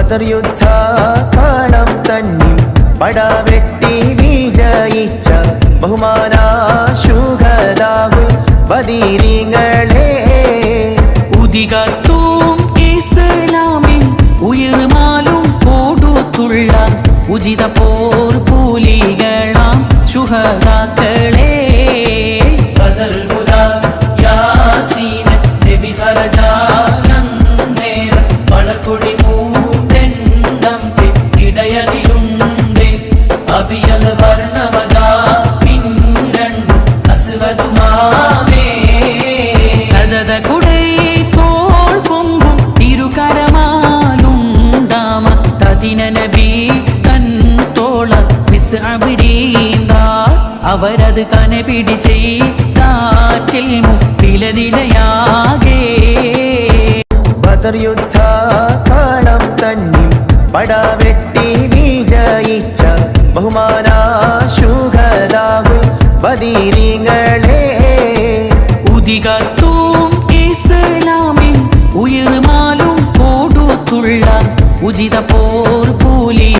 ബദർ യുദ്ധ കാളം തന്നിൽ പടവെട്ടി വിജയിച്ച ബഹുമാന ശുഹദാഹുൽ ബദരീങ്ങളെ ഉദികത്തും ഇസ്ലാമിൻ ഉയർമാലും കൊടുത്തുള്ള ഉചിത പോർ കൂലികളാം ശുഹദാക്കളെ ബദറുൽ ഹുദാ യാസീൻ നബി ഖറജാനന്നേർ വളക്കൊടി മൂടെണ്ണം ഇടയതിലുണ്ട് അബിയൽ വർണ്ണമതാ പിൻരണ്ടു അസ്വദുമാവേ സദത കുടൈ തോൾ പൊങ്കും തിരുകരമാലുണ്ടാമ തദിന നബി തൻ തോള മിസ്അബരീന്ദ അവരത് കന പിടിച്ചേ കാറ്റിൽ മുപ്പിലനിലയാകെ ബദർ യുദ്ധ കാളം തന്നിൽ പടവെട്ടി വിജയിച്ച ബഹുമാന ശുഹദാഹുൽ ബദരീങ്ങളെ ഉദികത്തും ഇസ്ലാമിൻ ഉയർമാലും കൊടുത്തുള്ള ഉചിത പോ